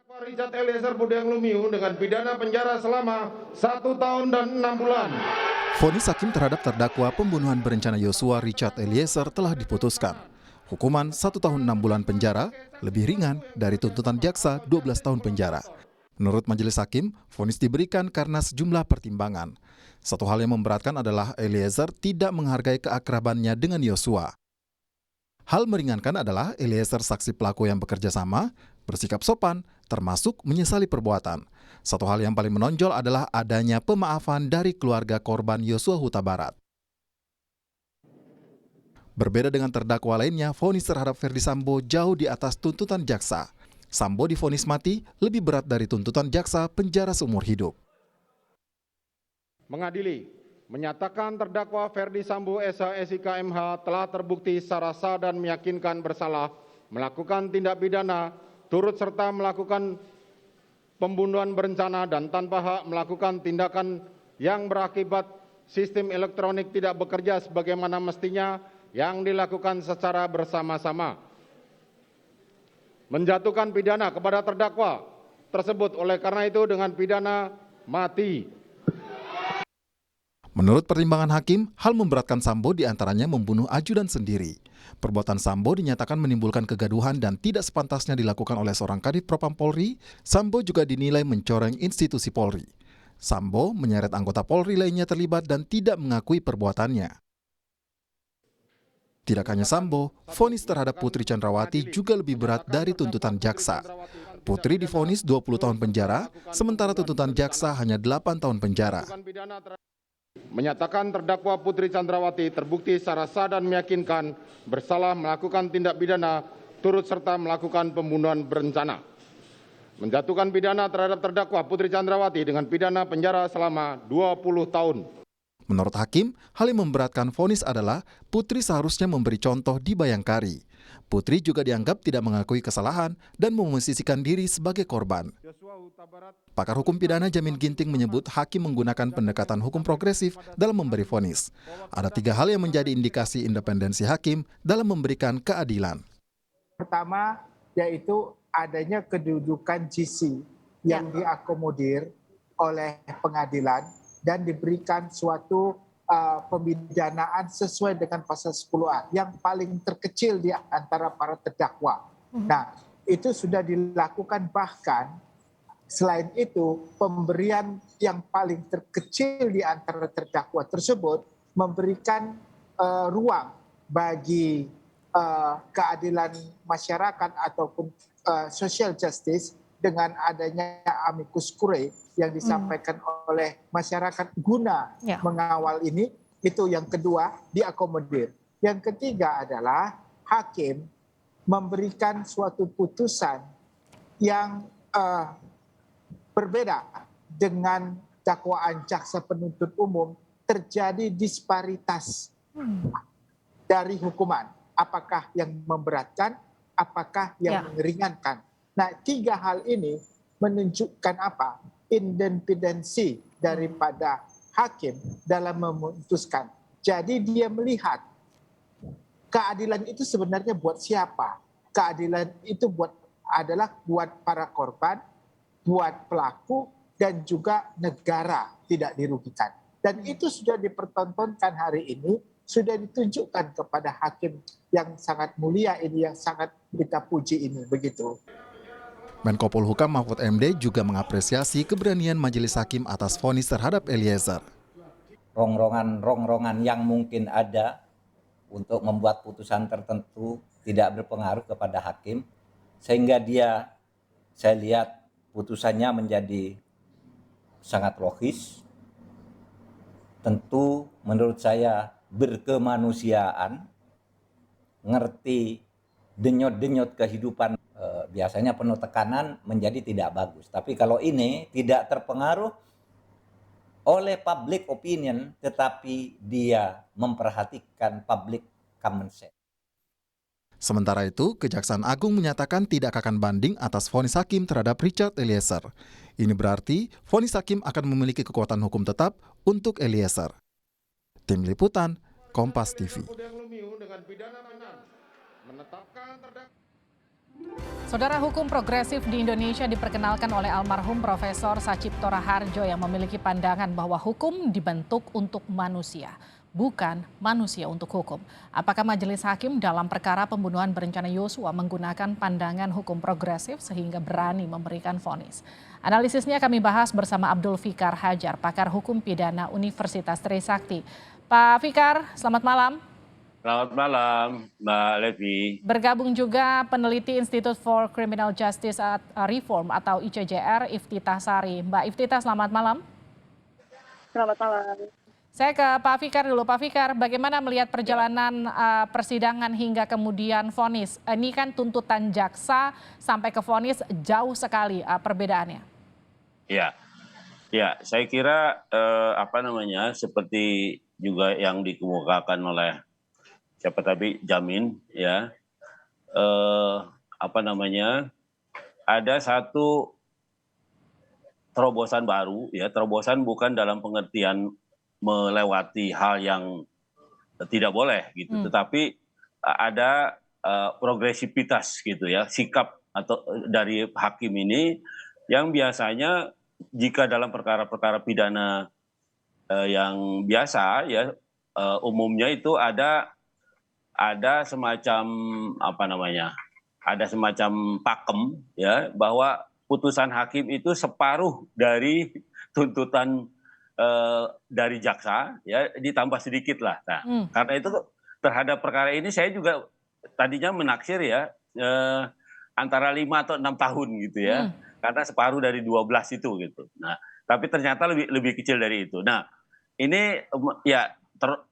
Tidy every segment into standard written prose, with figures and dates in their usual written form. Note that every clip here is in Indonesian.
Richard Eliezer Budiang Lumiu dengan pidana penjara selama 1 tahun dan 6 bulan. Vonis hakim terhadap terdakwa pembunuhan berencana Yosua Richard Eliezer telah diputuskan. Hukuman 1 tahun 6 bulan penjara lebih ringan dari tuntutan jaksa 12 tahun penjara. Menurut majelis hakim, vonis diberikan karena sejumlah pertimbangan. Satu hal yang memberatkan adalah Eliezer tidak menghargai keakrabannya dengan Yosua. Hal meringankan adalah Eliezer saksi pelaku yang bekerja sama, bersikap sopan, termasuk menyesali perbuatan. Satu hal yang paling menonjol adalah adanya pemaafan dari keluarga korban Yosua Huta Barat. Berbeda dengan terdakwa lainnya, vonis terhadap Ferdy Sambo jauh di atas tuntutan jaksa. Sambo divonis mati lebih berat dari tuntutan jaksa penjara seumur hidup. Mengadili, menyatakan terdakwa Ferdy Sambo SH MH telah terbukti secara sah dan meyakinkan bersalah melakukan tindak pidana turut serta melakukan pembunuhan berencana dan tanpa hak melakukan tindakan yang berakibat sistem elektronik tidak bekerja sebagaimana mestinya yang dilakukan secara bersama-sama. Menjatuhkan pidana kepada terdakwa tersebut oleh karena itu dengan pidana mati. Menurut pertimbangan hakim, hal memberatkan Sambo diantaranya membunuh ajudan sendiri. Perbuatan Sambo dinyatakan menimbulkan kegaduhan dan tidak sepantasnya dilakukan oleh seorang Kadif Propam Polri. Sambo juga dinilai mencoreng institusi Polri. Sambo menyeret anggota Polri lainnya terlibat dan tidak mengakui perbuatannya. Tidak hanya Sambo, vonis terhadap Putri Chandrawati juga lebih berat dari tuntutan jaksa. Putri divonis 20 tahun penjara, sementara tuntutan jaksa hanya 8 tahun penjara. Menyatakan terdakwa Putri Chandrawati terbukti secara sah dan meyakinkan bersalah melakukan tindak pidana turut serta melakukan pembunuhan berencana. Menjatuhkan pidana terhadap terdakwa Putri Chandrawati dengan pidana penjara selama 20 tahun. Menurut hakim, hal yang memberatkan vonis adalah Putri seharusnya memberi contoh di Bayangkari. Putri juga dianggap tidak mengakui kesalahan dan memosisikan diri sebagai korban. Pakar hukum pidana Jamin Ginting menyebut hakim menggunakan pendekatan hukum progresif dalam memberi vonis. Ada 3 hal yang menjadi indikasi independensi hakim dalam memberikan keadilan. Pertama, yaitu adanya kedudukan GC yang diakomodir oleh pengadilan dan diberikan suatu pemidanaan sesuai dengan pasal 10A yang paling terkecil di antara para terdakwa. Nah, itu sudah dilakukan, bahkan selain itu pemberian yang paling terkecil di antara terdakwa tersebut memberikan ruang bagi keadilan masyarakat ataupun social justice dengan adanya amicus curiae yang disampaikan oleh masyarakat guna mengawal ini. Itu yang kedua, diakomodir. Yang ketiga adalah hakim memberikan suatu putusan yang berbeda dengan dakwaan jaksa penuntut umum. Terjadi disparitas dari hukuman, apakah yang memberatkan, apakah yang meringankan. Nah, 3 hal ini menunjukkan apa? Independensi daripada hakim dalam memutuskan. Jadi dia melihat keadilan itu sebenarnya buat siapa? Keadilan itu adalah buat para korban, buat pelaku, dan juga negara tidak dirugikan. Dan itu sudah dipertontonkan hari ini, sudah ditunjukkan kepada hakim yang sangat mulia ini, yang sangat kita puji ini, begitu. Menko Polhukam Mahfud MD juga mengapresiasi keberanian majelis hakim atas vonis terhadap Eliezer. Rongrongan yang mungkin ada untuk membuat putusan tertentu tidak berpengaruh kepada hakim, sehingga saya lihat putusannya menjadi sangat logis. Tentu menurut saya berkemanusiaan, ngerti denyut-denyut kehidupan. Biasanya penuh tekanan menjadi tidak bagus. Tapi kalau ini tidak terpengaruh oleh public opinion, tetapi dia memperhatikan public common sense. Sementara itu, Kejaksaan Agung menyatakan tidak akan banding atas vonis hakim terhadap Richard Eliezer. Ini berarti vonis hakim akan memiliki kekuatan hukum tetap untuk Eliezer. Tim Liputan, Kompas TV. Saudara, hukum progresif di Indonesia diperkenalkan oleh almarhum Profesor Sacipto Raharjo yang memiliki pandangan bahwa hukum dibentuk untuk manusia, bukan manusia untuk hukum. Apakah majelis hakim dalam perkara pembunuhan berencana Yosua menggunakan pandangan hukum progresif sehingga berani memberikan vonis? Analisisnya kami bahas bersama Abdul Fikar Hajar, pakar hukum pidana Universitas Trisakti. Pak Fikar, selamat malam. Selamat malam, Mbak Levi. Bergabung juga peneliti Institute for Criminal Justice Reform atau ICJR, Iftitah Sari. Mbak Iftitah, selamat malam. Selamat malam. Saya ke Pak Fikar dulu. Pak Fikar, bagaimana melihat perjalanan persidangan hingga kemudian vonis? Ini kan tuntutan jaksa sampai ke vonis jauh sekali perbedaannya. Ya, saya kira seperti juga yang dikemukakan oleh siapa tadi Jamin, ya, ada satu terobosan baru, ya, terobosan bukan dalam pengertian melewati hal yang tidak boleh gitu, tetapi ada progresivitas gitu ya, sikap atau dari hakim ini yang biasanya jika dalam perkara-perkara pidana yang biasa ya umumnya itu ada semacam ada semacam pakem ya, bahwa putusan hakim itu separuh dari tuntutan dari jaksa ya, ditambah sedikit lah. Nah, karena itu terhadap perkara ini saya juga tadinya menaksir ya antara 5 atau 6 tahun gitu ya. Karena separuh dari 12 itu gitu. Nah, tapi ternyata lebih kecil dari itu. Nah, ini ya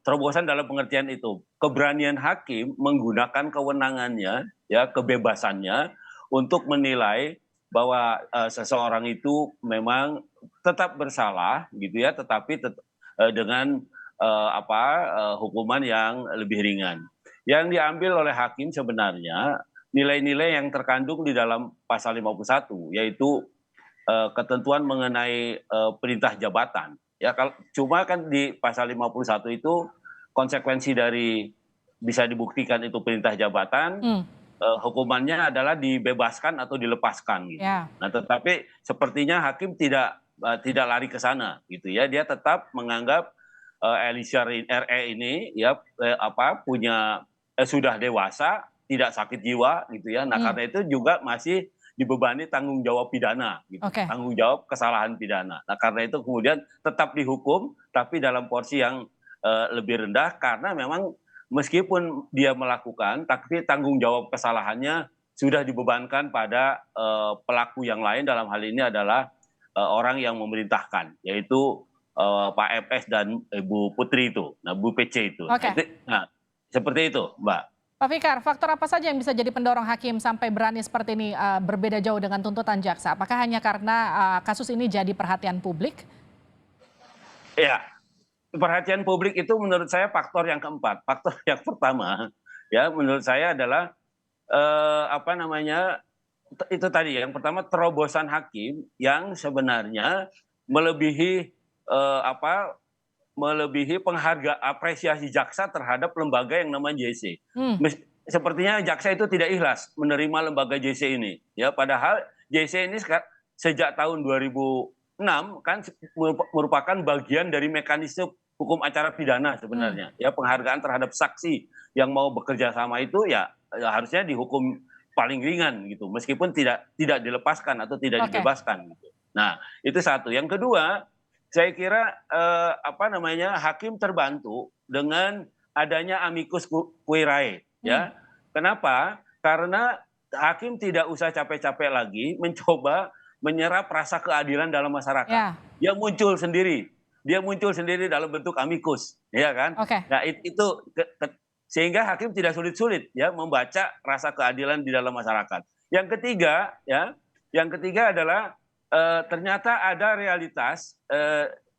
terobosan dalam pengertian itu, keberanian hakim menggunakan kewenangannya, ya, kebebasannya untuk menilai bahwa seseorang itu memang tetap bersalah, gitu ya, tetapi dengan hukuman yang lebih ringan. Yang diambil oleh hakim sebenarnya nilai-nilai yang terkandung di dalam pasal 51, yaitu ketentuan mengenai perintah jabatan. Ya, cuma kan di pasal 51 itu konsekuensi dari bisa dibuktikan itu perintah jabatan, hukumannya adalah dibebaskan atau dilepaskan gitu. Yeah. Nah, tetapi sepertinya hakim tidak lari ke sana gitu ya. Dia tetap menganggap Eliezer RE ini ya sudah dewasa, tidak sakit jiwa gitu ya. Nah, karena itu juga masih dibebani tanggung jawab pidana, gitu. Tanggung jawab kesalahan pidana. Nah, karena itu kemudian tetap dihukum, tapi dalam porsi yang lebih rendah, karena memang meskipun dia melakukan, tapi tanggung jawab kesalahannya sudah dibebankan pada pelaku yang lain, dalam hal ini adalah orang yang memerintahkan, yaitu Pak FS dan Ibu Putri itu, nah Bu PC itu. Nah, seperti itu, Mbak. Pak Fikar, faktor apa saja yang bisa jadi pendorong hakim sampai berani seperti ini berbeda jauh dengan tuntutan jaksa? Apakah hanya karena kasus ini jadi perhatian publik? Ya, perhatian publik itu menurut saya faktor yang keempat. Faktor yang pertama, ya, menurut saya adalah itu tadi yang pertama, terobosan hakim yang sebenarnya melebihi penghargaan apresiasi jaksa terhadap lembaga yang namanya JC. Sepertinya jaksa itu tidak ikhlas menerima lembaga JC ini. Ya, padahal JC ini sejak tahun 2006 kan merupakan bagian dari mekanisme hukum acara pidana sebenarnya. Ya, penghargaan terhadap saksi yang mau bekerja sama itu ya harusnya dihukum paling ringan gitu, meskipun tidak dilepaskan atau tidak dibebaskan gitu. Nah, itu satu. Yang kedua, saya kira hakim terbantu dengan adanya amicus curiae, ya. Kenapa? Karena hakim tidak usah capek-capek lagi mencoba menyerap rasa keadilan dalam masyarakat. Yeah. Dia muncul sendiri dalam bentuk amicus, ya kan? Nah, itu sehingga hakim tidak sulit-sulit ya membaca rasa keadilan di dalam masyarakat. Yang ketiga adalah ternyata ada realitas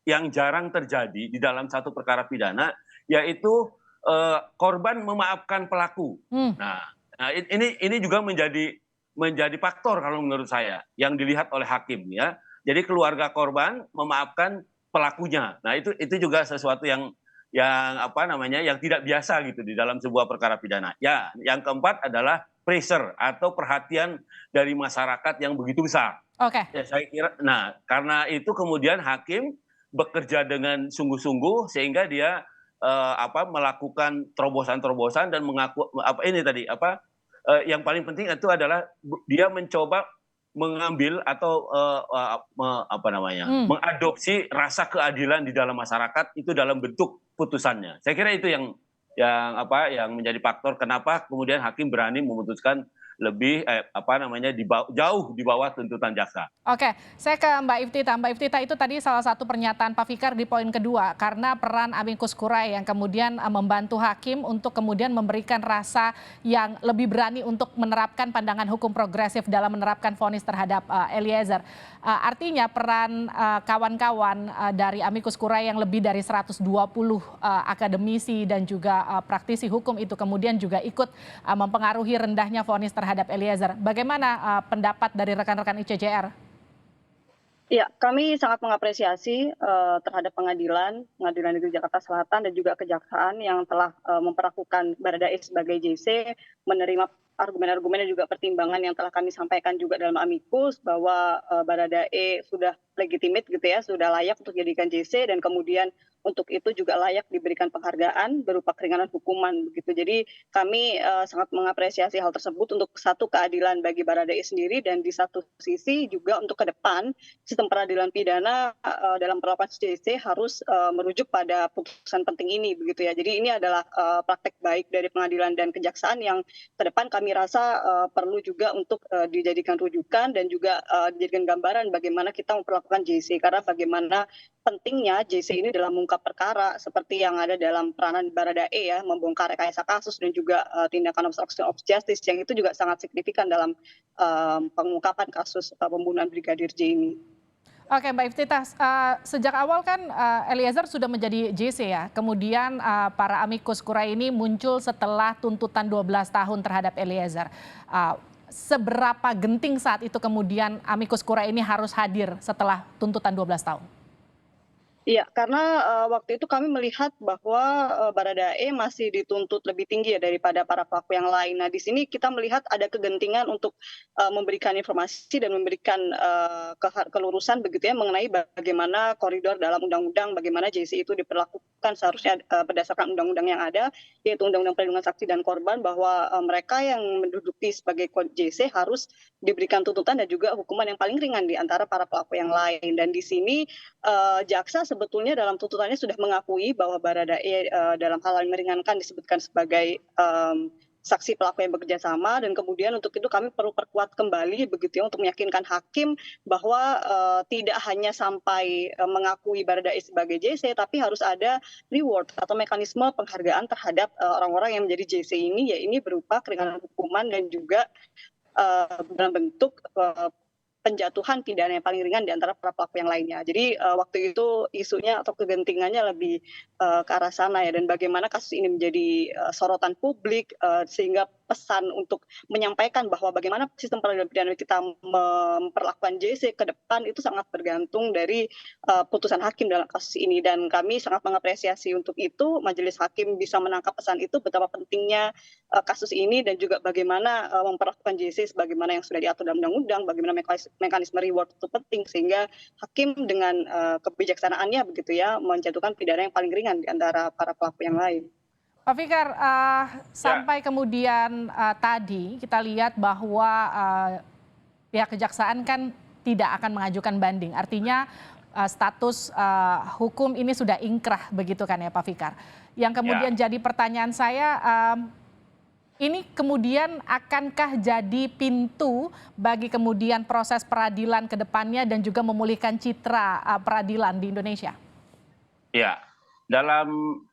yang jarang terjadi di dalam satu perkara pidana, yaitu korban memaafkan pelaku. Nah, ini juga menjadi faktor kalau menurut saya yang dilihat oleh hakim ya. Jadi keluarga korban memaafkan pelakunya. Nah, itu juga sesuatu yang tidak biasa gitu di dalam sebuah perkara pidana. Ya, yang keempat adalah pressure atau perhatian dari masyarakat yang begitu besar. Oke. Ya, saya kira, nah karena itu kemudian hakim bekerja dengan sungguh-sungguh sehingga dia melakukan terobosan-terobosan dan mengaku yang paling penting itu adalah dia mencoba mengambil atau mengadopsi rasa keadilan di dalam masyarakat itu dalam bentuk putusannya. Saya kira itu yang menjadi faktor kenapa kemudian hakim berani memutuskan lebih jauh di bawah tuntutan jaksa. Oke, saya ke Mbak Iftitha. Mbak Iftitha, itu tadi salah satu pernyataan Pak Fikar di poin kedua, karena peran amicus curiae yang kemudian membantu hakim untuk kemudian memberikan rasa yang lebih berani untuk menerapkan pandangan hukum progresif dalam menerapkan vonis terhadap Eliezer. Artinya peran kawan-kawan dari amicus curiae yang lebih dari 120 akademisi dan juga praktisi hukum itu kemudian juga ikut mempengaruhi rendahnya vonis terhadap Eliezer. Bagaimana pendapat dari rekan-rekan ICJR? Ya, kami sangat mengapresiasi terhadap pengadilan negeri Jakarta Selatan dan juga kejaksaan yang telah memperlakukan Baradae sebagai JC, menerima argumen-argumen dan juga pertimbangan yang telah kami sampaikan juga dalam amikus bahwa Baradae sudah legitimate gitu ya, sudah layak untuk dijadikan JC dan kemudian untuk itu juga layak diberikan penghargaan berupa keringanan hukuman begitu. Jadi kami sangat mengapresiasi hal tersebut untuk satu keadilan bagi Baradae sendiri dan di satu sisi juga untuk ke depan sistem peradilan pidana dalam perlakuan JC harus merujuk pada putusan penting ini begitu ya. Jadi ini adalah praktek baik dari pengadilan dan kejaksaan yang ke depan kami rasa perlu juga untuk dijadikan rujukan dan juga dijadikan gambaran bagaimana kita memperlakukan JC, karena bagaimana pentingnya JC ini dalam mengungkap perkara seperti yang ada dalam peranan Baradae ya, membongkar rekayasa kasus dan juga tindakan obstruction of justice yang itu juga sangat signifikan dalam pengungkapan kasus pembunuhan Brigadir J ini. Oke, Mbak Iftitha, sejak awal kan Eliezer sudah menjadi JC ya, kemudian para amicus curiae ini muncul setelah tuntutan 12 tahun terhadap Eliezer. Seberapa genting saat itu kemudian amicus curiae ini harus hadir setelah tuntutan 12 tahun? Iya, karena waktu itu kami melihat bahwa Baradae masih dituntut lebih tinggi ya daripada para pelaku yang lain. Nah, di sini kita melihat ada kegentingan untuk memberikan informasi dan memberikan kelurusan begitu ya mengenai bagaimana koridor dalam undang-undang, bagaimana JC itu diperlakukan seharusnya berdasarkan undang-undang yang ada, yaitu Undang-Undang Perlindungan Saksi dan Korban, bahwa mereka yang menduduki sebagai JC harus diberikan tuntutan dan juga hukuman yang paling ringan di antara para pelaku yang lain. Dan di sini jaksa sebetulnya dalam tuntutannya sudah mengakui bahwa Baradae dalam hal yang meringankan disebutkan sebagai saksi pelaku yang bekerja sama, dan kemudian untuk itu kami perlu perkuat kembali begitu ya untuk meyakinkan hakim bahwa tidak hanya sampai mengakui Baradae sebagai JC, tapi harus ada reward atau mekanisme penghargaan terhadap orang-orang yang menjadi JC ini, ya ini berupa keringanan hukuman dan juga dalam bentuk penjatuhan pidana yang paling ringan di antara para pelaku yang lainnya. Jadi waktu itu isunya atau kegentingannya lebih ke arah sana ya, dan bagaimana kasus ini menjadi sorotan publik sehingga pesan untuk menyampaikan bahwa bagaimana sistem peradilan pidana kita memperlakukan JC ke depan itu sangat bergantung dari putusan hakim dalam kasus ini, dan kami sangat mengapresiasi untuk itu majelis hakim bisa menangkap pesan itu betapa pentingnya kasus ini dan juga bagaimana memperlakukan JC sebagaimana yang sudah diatur dalam undang-undang, bagaimana mekanisme reward itu penting sehingga hakim dengan kebijaksanaannya begitu ya menjatuhkan pidana yang paling ringan di antara para pelaku yang lain. Pak Fikar, sampai kemudian tadi kita lihat bahwa pihak kejaksaan kan tidak akan mengajukan banding. Artinya status hukum ini sudah ingkrah begitu kan ya Pak Fikar. Yang kemudian jadi pertanyaan saya, ini kemudian akankah jadi pintu bagi kemudian proses peradilan ke depannya dan juga memulihkan citra peradilan di Indonesia? Ya, dalam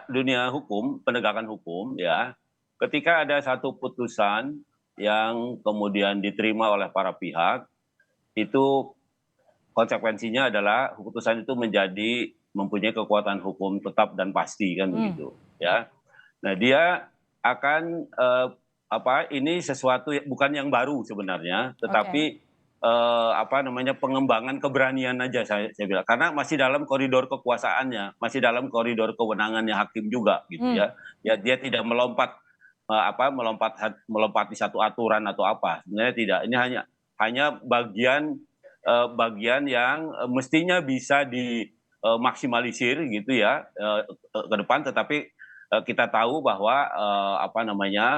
dunia hukum, penegakan hukum ya, ketika ada satu putusan yang kemudian diterima oleh para pihak, itu konsekuensinya adalah putusan itu mempunyai kekuatan hukum tetap dan pasti kan begitu ya. Nah, dia akan ini sesuatu bukan yang baru sebenarnya, tetapi pengembangan keberanian aja saya bilang, karena masih dalam koridor kekuasaannya, masih dalam koridor kewenangannya hakim juga gitu ya. Ya dia tidak melompat melompati satu aturan atau apa. Sebenarnya tidak. Ini hanya bagian yang mestinya bisa dimaksimalisir gitu ya ke depan, tetapi kita tahu bahwa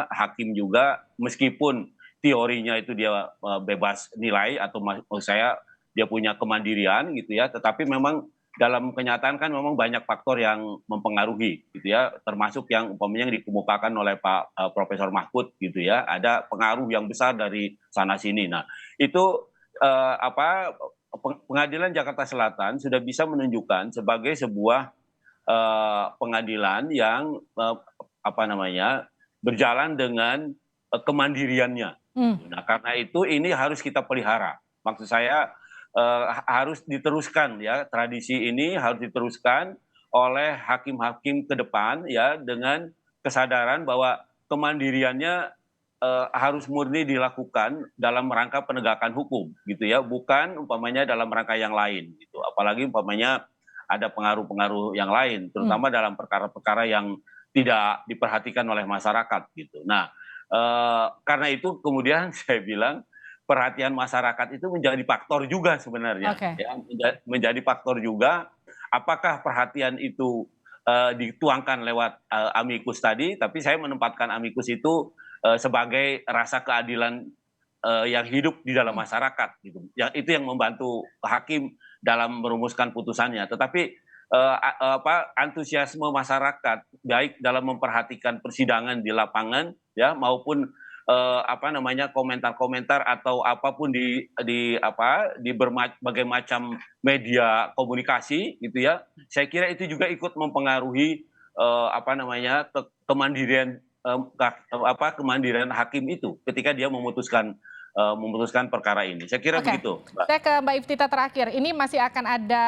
hakim juga meskipun teorinya itu dia bebas nilai atau maksud saya dia punya kemandirian gitu ya, tetapi memang dalam kenyataan kan memang banyak faktor yang mempengaruhi gitu ya, termasuk yang umpamanya yang dikemukakan oleh Pak Profesor Mahfud gitu ya, ada pengaruh yang besar dari sana sini. Nah, itu Pengadilan Jakarta Selatan sudah bisa menunjukkan sebagai sebuah pengadilan yang berjalan dengan kemandiriannya. Nah, karena itu ini harus kita pelihara. Maksud saya harus diteruskan ya, tradisi ini harus diteruskan oleh hakim-hakim ke depan ya, dengan kesadaran bahwa kemandiriannya harus murni dilakukan dalam rangka penegakan hukum gitu ya, bukan umpamanya dalam rangka yang lain gitu. Apalagi umpamanya ada pengaruh-pengaruh yang lain, terutama dalam perkara-perkara yang tidak diperhatikan oleh masyarakat gitu. Nah, karena itu kemudian saya bilang perhatian masyarakat itu menjadi faktor juga sebenarnya, ya, menjadi faktor juga. Apakah perhatian itu dituangkan lewat amikus tadi, tapi saya menempatkan amikus itu sebagai rasa keadilan yang hidup di dalam masyarakat gitu. Itu yang membantu hakim dalam merumuskan putusannya. Tetapi antusiasme masyarakat baik dalam memperhatikan persidangan di lapangan ya, maupun komentar-komentar atau apapun di berbagai macam media komunikasi gitu ya. Saya kira itu juga ikut mempengaruhi kemandirian kemandirian hakim itu ketika dia memutuskan perkara ini. Saya kira begitu, Mbak. Saya ke Mbak Iftita terakhir. Ini masih akan ada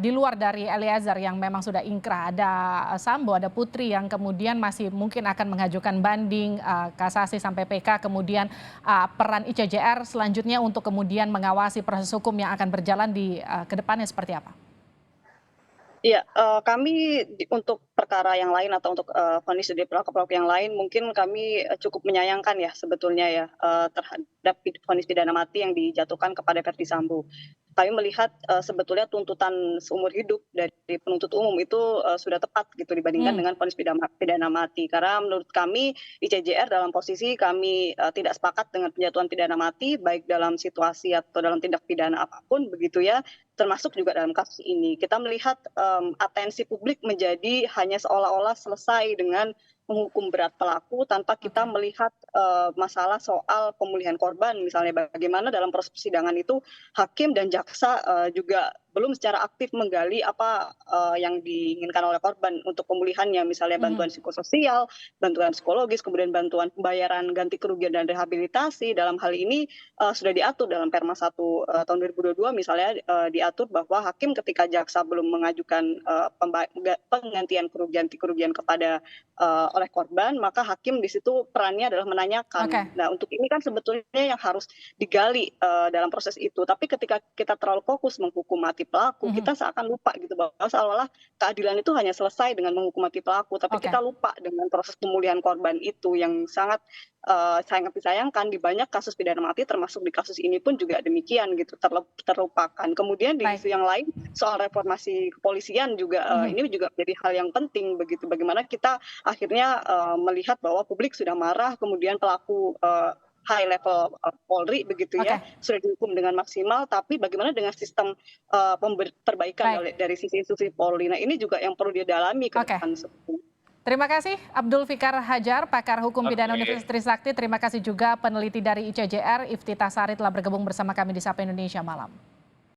di luar dari Eliezer yang memang sudah ingkrah. Ada Sambo, ada Putri yang kemudian masih mungkin akan mengajukan banding, kasasi sampai PK. Kemudian peran ICJR selanjutnya untuk kemudian mengawasi proses hukum yang akan berjalan di ke depannya seperti apa? Iya, kami untuk perkara yang lain atau untuk vonis dari pelaku-pelaku yang lain mungkin kami cukup menyayangkan ya sebetulnya ya terhadap vonis pidana mati yang dijatuhkan kepada Verdi Sambo. Kami melihat sebetulnya tuntutan seumur hidup dari penuntut umum itu sudah tepat gitu dibandingkan dengan vonis pidana mati. Karena menurut kami ICJR dalam posisi kami tidak sepakat dengan penjatuhan pidana mati baik dalam situasi atau dalam tindak pidana apapun begitu ya, termasuk juga dalam kasus ini. Kita melihat atensi publik menjadi hanya seolah-olah selesai dengan menghukum berat pelaku tanpa kita melihat masalah soal pemulihan korban. Misalnya bagaimana dalam proses persidangan itu hakim dan jaksa juga belum secara aktif menggali apa yang diinginkan oleh korban untuk pemulihannya, misalnya bantuan psikososial, bantuan psikologis, kemudian bantuan pembayaran ganti kerugian dan rehabilitasi. Dalam hal ini sudah diatur dalam Perma 1 tahun 2022 misalnya diatur bahwa hakim ketika jaksa belum mengajukan penggantian kerugian kepada oleh korban, maka hakim di situ perannya adalah menanyakan. Nah, untuk ini kan sebetulnya yang harus digali dalam proses itu. Tapi ketika kita terlalu fokus menghukum mati pelaku, kita seakan lupa gitu bahwa seolah-olah keadilan itu hanya selesai dengan menghukum mati pelaku, tapi kita lupa dengan proses pemulihan korban itu yang sangat disayangkan di banyak kasus pidana mati, termasuk di kasus ini pun juga demikian gitu, terlupakan. Kemudian di isu yang lain soal reformasi kepolisian juga ini juga menjadi hal yang penting begitu. Bagaimana kita akhirnya melihat bahwa publik sudah marah, kemudian pelaku high level Polri begitu ya sudah dihukum dengan maksimal, tapi bagaimana dengan sistem perbaikan dari sisi institusi Polri? Nah, ini juga yang perlu didalami ke depan. Terima kasih Abdul Fikar Hajar, pakar hukum pidana Universitas Trisakti. Terima kasih juga peneliti dari ICJR Iftita Sari telah bergabung bersama kami di Sapa Indonesia Malam.